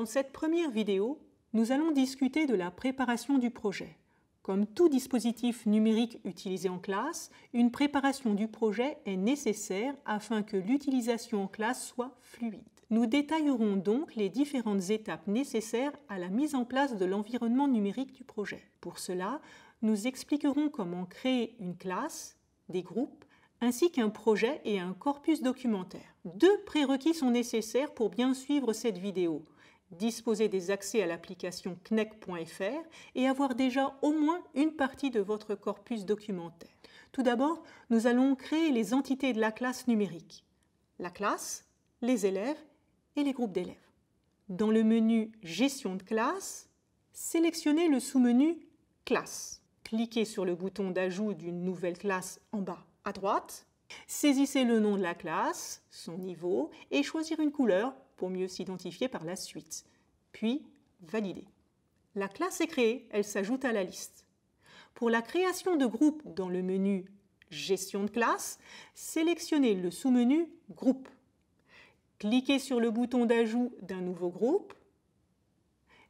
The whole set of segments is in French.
Dans cette première vidéo, nous allons discuter de la préparation du projet. Comme tout dispositif numérique utilisé en classe, une préparation du projet est nécessaire afin que l'utilisation en classe soit fluide. Nous détaillerons donc les différentes étapes nécessaires à la mise en place de l'environnement numérique du projet. Pour cela, nous expliquerons comment créer une classe, des groupes, ainsi qu'un projet et un corpus documentaire. 2 prérequis sont nécessaires pour bien suivre cette vidéo. Disposer des accès à l'application Cnec.fr et avoir déjà au moins une partie de votre corpus documentaire. Tout d'abord, nous allons créer les entités de la classe numérique. La classe, les élèves et les groupes d'élèves. Dans le menu « Gestion de classe », sélectionnez le sous-menu « Classe ». Cliquez sur le bouton d'ajout d'une nouvelle classe en bas à droite. Saisissez le nom de la classe, son niveau et choisir une couleur pour mieux s'identifier par la suite. Puis, valider. La classe est créée, elle s'ajoute à la liste. Pour la création de groupes dans le menu « Gestion de classe », sélectionnez le sous-menu « Groupe ». Cliquez sur le bouton d'ajout d'un nouveau groupe,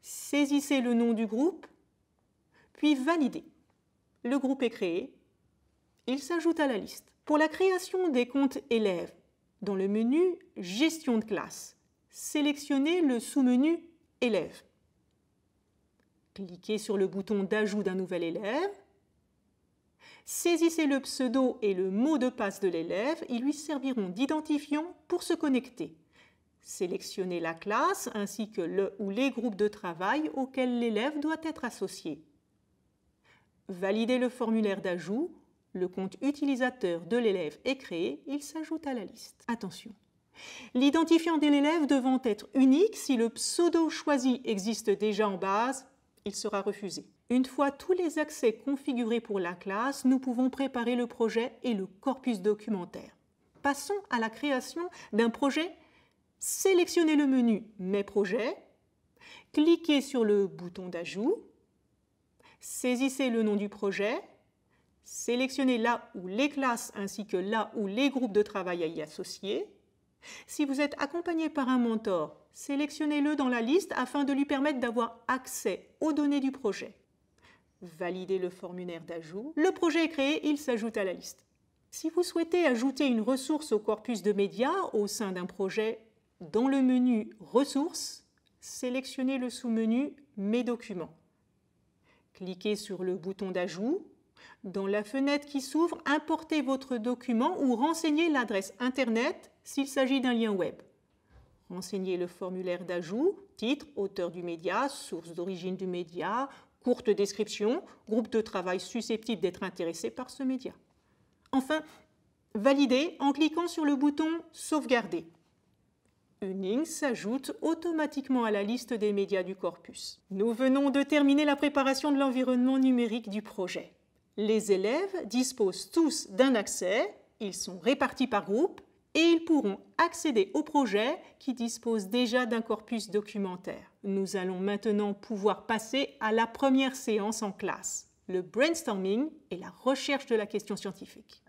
saisissez le nom du groupe, puis validez. Le groupe est créé, il s'ajoute à la liste. Pour la création des comptes élèves, dans le menu « Gestion de classe », sélectionnez le sous-menu « Élèves ». Cliquez sur le bouton d'ajout d'un nouvel élève, saisissez le pseudo et le mot de passe de l'élève, ils lui serviront d'identifiant pour se connecter. Sélectionnez la classe ainsi que le ou les groupes de travail auxquels l'élève doit être associé. Validez le formulaire d'ajout, le compte utilisateur de l'élève est créé, il s'ajoute à la liste. Attention, l'identifiant de l'élève devant être unique, si le pseudo choisi existe déjà en base, il sera refusé. Une fois tous les accès configurés pour la classe, nous pouvons préparer le projet et le corpus documentaire. Passons à la création d'un projet. Sélectionnez le menu « Mes projets », cliquez sur le bouton d'ajout, saisissez le nom du projet, sélectionnez là où les classes ainsi que là où les groupes de travail à y associer. Si vous êtes accompagné par un mentor, sélectionnez-le dans la liste afin de lui permettre d'avoir accès aux données du projet. Validez le formulaire d'ajout. Le projet est créé, il s'ajoute à la liste. Si vous souhaitez ajouter une ressource au corpus de médias au sein d'un projet, dans le menu « Ressources », sélectionnez le sous-menu « Mes documents ». Cliquez sur le bouton d'ajout. Dans la fenêtre qui s'ouvre, importez votre document ou renseignez l'adresse Internet s'il s'agit d'un lien web. Renseignez le formulaire d'ajout, titre, auteur du média, source d'origine du média, courte description, groupe de travail susceptible d'être intéressé par ce média. Enfin, validez en cliquant sur le bouton « Sauvegarder ». Une ligne s'ajoute automatiquement à la liste des médias du corpus. Nous venons de terminer la préparation de l'environnement numérique du projet. Les élèves disposent tous d'un accès, ils sont répartis par groupe et ils pourront accéder au projet qui dispose déjà d'un corpus documentaire. Nous allons maintenant pouvoir passer à la première séance en classe, le brainstorming et la recherche de la question scientifique.